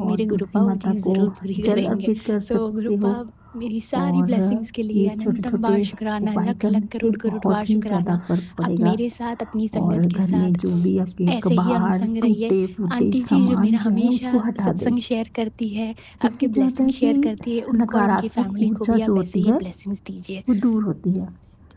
और मेरे तुलसी गुरुपा वो माता चीज़ को ज़रूर पूरी जल करेंगे। अर्पित कर तो सकते हो। गुरुपा मेरी सारी और ब्लेसिंग्स के लिए ये अनंतम छोटे-छोटे बार शुकराना, उपाय लख-लख करने से करोड़-करोड़ बार बहुत ही ज़्यादा शुकराना। फ़र्क आप पड़ेगा। मेरे साथ अपनी और संगत के घर में साथ जो भी आपके ऐसे ही हम कबाड़, संग रहिए। टूटे-फूटे आंटी जी जो सामान मेरा जो है उसको हमेशा हटा दें। सत्संग शेयर करती है, इससे आपकी क्या होता ब्लेसिंग है कि शेयर करती है, उनको और उनकी नकारात्मक फैमिली को ऊर्जा भी जो आप ऐसे होती ही है, ब्लेसिंग्स दीजिए। वो दूर होती है।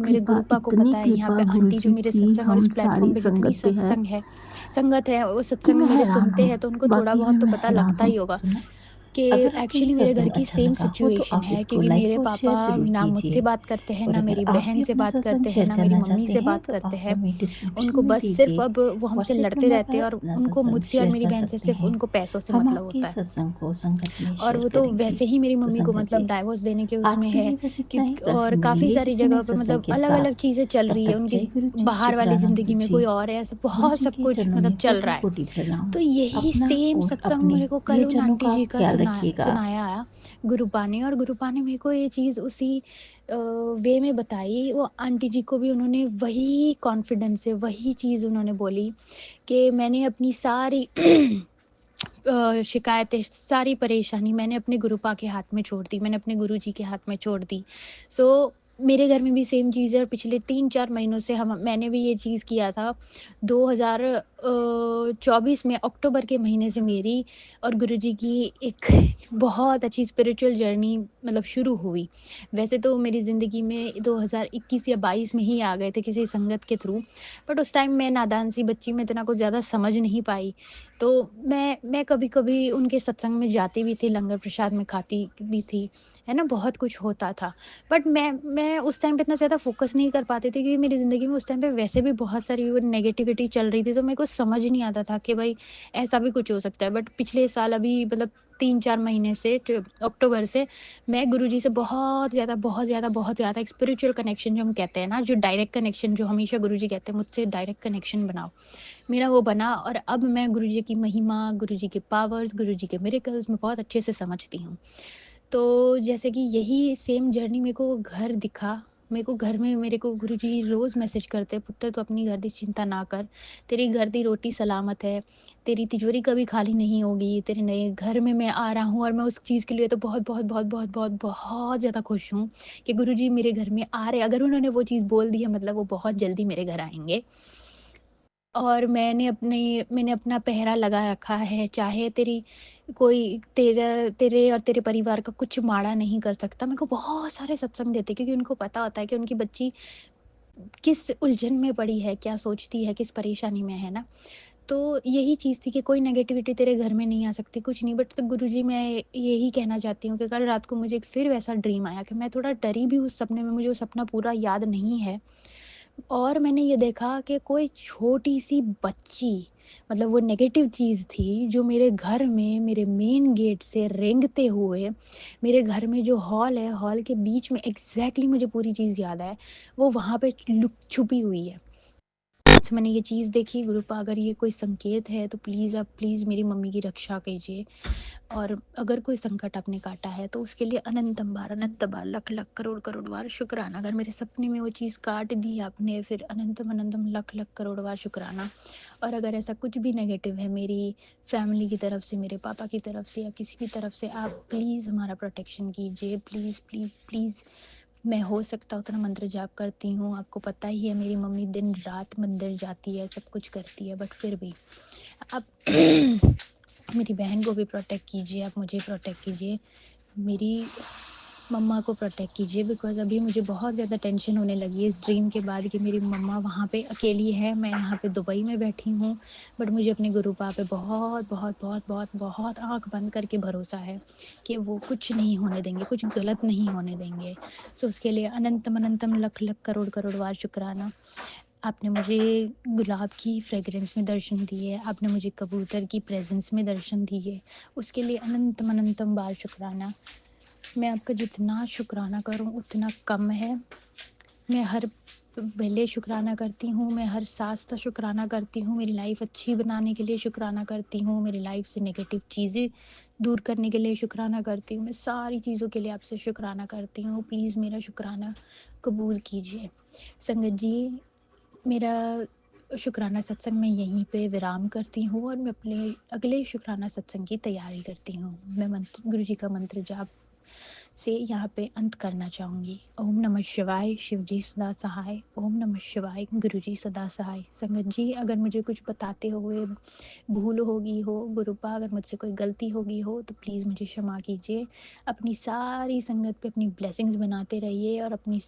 मेरे कृपा, गुरुपा को इतनी पता है, यहाँ पे कृपा आंटी जो गुरुजी मेरे की सत्संग और हम इस प्लेटफ़ॉर्म सारी पे जितनी संगत पे है संगत है, वो कि सत्संग मैं मेरे हैरान सुनते हूँ। हैं तो उनको थोड़ा वाक़ई में बहुत तो मैं पता हैरान लगता हूँ। ही होगा सुनो, कि अगर आपको ये एक्चुअली मेरे घर सत्संग की अच्छा सेम लगा हो तो सिचुएशन आप है, इसको क्योंकि लाइक मेरे और पापा शेयर ज़रूर ना मुझसे कीजिए। बात करते हैं, और ना अगर मेरी आप बहन भी से अपना बात सत्संग करते हैं, शेयर ना मेरी करना मम्मी चाहते से हैं बात तो करते आप हैं। हमें डिस्क्रिप्शन उनको में बस दिए सिर्फ़ गए अब वो हमसे व्हाट्सएप लड़ते नंबर रहते पर हैं और अपना उनको सत्संग मुझसे और शेयर मेरी कर बहन से सकते सिर्फ़ हैं। उनको पैसों से हम मतलब आपके होता इस है। सत्संग को संगत में और शेयर वो तो करेंगे। वैसे ही मेरी तो मम्मी को संगत मतलब जी, डाइवोर्स देने के आज उसमें के है लिए बस इतना ही। क्योंकि कल और फिर काफ़ी मिलेंगे सारी किसी नए जगह पे सत्संग मतलब के अलग-अलग साथ। चीज़ें चल तब रही है, तक उनकी जय गुरु जी, बाहर वाली शुक्राना गुरु ज़िंदगी में जी। कोई और है, ऐसा गुरु बहुत जी सब के कुछ चरणों मतलब में चल रहा है। कोटि-कोटि प्रणाम। तो यही अपना सेम और सत्संग अपने मेरे को कल उन प्रियजनों आंटी का जी का ख़्याल रखिएगा। सुनाया गुरुपा ने, और गुरुपा ने मेरे को ये चीज़ उसी वे में बताई। वो आंटी जी को भी उन्होंने वही कॉन्फिडेंस से वही चीज़ उन्होंने बोली कि मैंने अपनी सारी शिकायतें, सारी परेशानी मैंने अपने गुरुपा के हाथ में छोड़ दी, मैंने अपने गुरुजी के हाथ में छोड़ दी। सो मेरे घर में भी सेम चीज़ है और पिछले 3-4 महीनों से हम मैंने भी ये चीज़ किया था। 2024 में अक्टूबर के महीने से मेरी और गुरुजी की एक बहुत अच्छी स्पिरिचुअल जर्नी मतलब शुरू हुई। वैसे तो मेरी ज़िंदगी में 2021 या 22 में ही आ गए थे किसी संगत के थ्रू, बट उस टाइम मैं नादान सी बच्ची, मैं इतना कुछ ज़्यादा समझ नहीं पाई। तो मैं कभी-कभी उनके सत्संग में जाती भी थी, लंगर प्रसाद में खाती भी थी, है ना? बहुत कुछ होता था। बट मैं उस टाइम पे इतना ज़्यादा फ़ोकस नहीं कर पाती थी क्योंकि मेरी ज़िंदगी में उस टाइम पे वैसे भी बहुत सारी वो नेगेटिविटी चल रही थी, तो मेरे को समझ नहीं आता था कि भाई ऐसा भी कुछ हो सकता है। बट पिछले साल अभी मतलब 3-4 महीने से अक्टूबर से मैं गुरुजी से बहुत ज़्यादा एक स्पिरिचुअल कनेक्शन जो हम कहते हैं ना, जो डायरेक्ट कनेक्शन जो हमेशा गुरुजी कहते हैं मुझसे डायरेक्ट कनेक्शन बनाओ। मेरा वो बना और अब मैं गुरुजी की महिमा, गुरुजी के पावर्स, गुरुजी के मिरेकल्स मैं बहुत अच्छे से समझती हूँ। तो जैसे कि यही सेम जर्नी मेरे को घर दिखा। मेरे को घर में मेरे को गुरुजी रोज़ मैसेज करते, "पुत्र तू अपनी घर दी चिंता ना कर, तेरी घर दी रोटी सलामत है, तेरी तिजोरी कभी खाली नहीं होगी, तेरे नए घर में मैं आ रहा हूँ।" और मैं उस चीज़ के लिए तो बहुत ज़्यादा खुश हूँ कि गुरुजी मेरे घर में आ रहे हैं। अगर उन्होंने वो चीज़ बोल दी है मतलब वो बहुत जल्दी मेरे घर आएँगे। और मैंने अपना पहरा लगा रखा है, चाहे कोई तेरे और तेरे परिवार का कुछ माड़ा नहीं कर सकता। मेरे को बहुत सारे सत्संग देते क्योंकि उनको पता होता है कि उनकी बच्ची किस उलझन में पड़ी है, क्या सोचती है, किस परेशानी में है ना। तो यही चीज़ थी कि कोई नेगेटिविटी तेरे घर में नहीं आ सकती, कुछ नहीं। बट तो गुरुजी मैं यही कहना चाहती हूँ कि कल रात को मुझे एक फिर वैसा ड्रीम आया कि मैं थोड़ा डरी भी उस सपने में, मुझे वो सपना पूरा याद नहीं है। और मैंने ये देखा कि कोई छोटी-सी बच्ची मतलब वो नेगेटिव चीज़ थी जो मेरे घर में मेरे मेन गेट से रेंगते हुए मेरे घर में जो हॉल है, हॉल के बीच में एग्ज़ैक्टली मुझे पूरी चीज़ याद है, वो वहाँ पे लुक छुपी हुई है। तो मैंने ये चीज़ देखी, गुरुपा अगर ये कोई संकेत है तो प्लीज़ आप प्लीज़ मेरी मम्मी की रक्षा कीजिए। और अगर कोई संकट आपने काटा है तो उसके लिए अनंत बार लख-लख करोड़-करोड़ बार शुक्राना। अगर मेरे सपने में वो चीज़ काट दी आपने फिर अनंतम अनंतम लख-लख करोड़ बार शुक्राना। और अगर ऐसा कुछ भी नेगेटिव है मेरी फैमिली की तरफ से, मेरे पापा की तरफ से या किसी भी तरफ से, आप प्लीज़ हमारा प्रोटेक्शन कीजिए। Please, please, please. मैं हो सकता उतना मंत्र जाप करती हूँ, आपको पता ही है मेरी मम्मी दिन-रात मंदिर जाती है, सब कुछ करती है, बट फिर भी आप मेरी बहन को भी प्रोटेक्ट कीजिए, आप मुझे प्रोटेक्ट कीजिए, मेरी मम्मा को प्रोटेक्ट कीजिए। बिकॉज़ अभी मुझे बहुत ज़्यादा टेंशन होने लगी है इस ड्रीम के बाद कि मेरी मम्मा वहाँ पे अकेली है, मैं यहाँ पे दुबई में बैठी हूँ। बट मुझे अपने गुरुपा पे बहुत आँख बंद करके भरोसा है कि वो कुछ नहीं होने देंगे, कुछ गलत नहीं होने देंगे। सो उसके लिए अनंतम अनंतम लख-लख करोड़-करोड़ बार शुक्राना। आपने मुझे गुलाब की फ्रेग्रेंस में दर्शन दिए, आपने मुझे कबूतर की प्रेज़ेंस में दर्शन दिए, उसके लिए अनंतम अनंतम बार शुक्राना। मैं आपका जितना शुक्राना करूँ उतना कम है। मैं हर पहले शुक्राना करती हूँ, मैं हर साँस का शुक्राना करती हूँ, मेरी लाइफ़ अच्छी बनाने के लिए शुक्राना करती हूँ, मेरी लाइफ़ से नेगेटिव चीज़ें दूर करने के लिए शुक्राना करती हूँ, मैं सारी चीज़ों के लिए आपसे शुक्राना करती हूँ। प्लीज़ मेरा शुक्राना कबूल कीजिए। संगत जी, मेरा शुक्राना सत्संग मैं यहीं पे विराम करती हूँ और मैं अपने अगले शुक्राना सत्संग की तैयारी करती हूँ। मैं मंत्र गुरु जी का मंत्र जाप से यहाँ पे अंत करना चाहूँगी। ओम नमः शिवाय, शिव जी सदा सहाय। ओम नमः शिवाय, गुरु जी सदा सहाय। संगत जी, अगर मुझे कुछ बताते हुए भूल हो गई हो, गुरुपा अगर मुझसे कोई गलती हो गई हो तो प्लीज़ मुझे क्षमा कीजिए। अपनी सारी संगत पे अपनी ब्लेसिंग्स बनाते रहिए और अपनी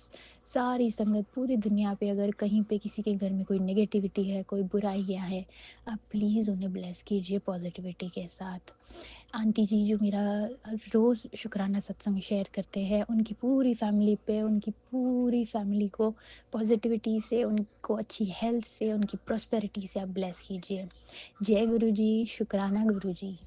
सारी संगत पूरी दुनिया पे अगर कहीं पे किसी के घर में कोई नेगेटिविटी है, कोई बुराइयाँ है, आप प्लीज़ उन्हें ब्लेस कीजिए पॉज़िटिविटी के साथ। आंटी जी जो मेरा रोज़ शुक्राना सत्संग शेयर करते हैं, उनकी पूरी फैमिली को पॉज़िटिविटी से, उनको अच्छी हेल्थ से, उनकी प्रॉस्पेरिटी से आप ब्लेस कीजिए। जय गुरु जी, शुक्राना गुरु जी।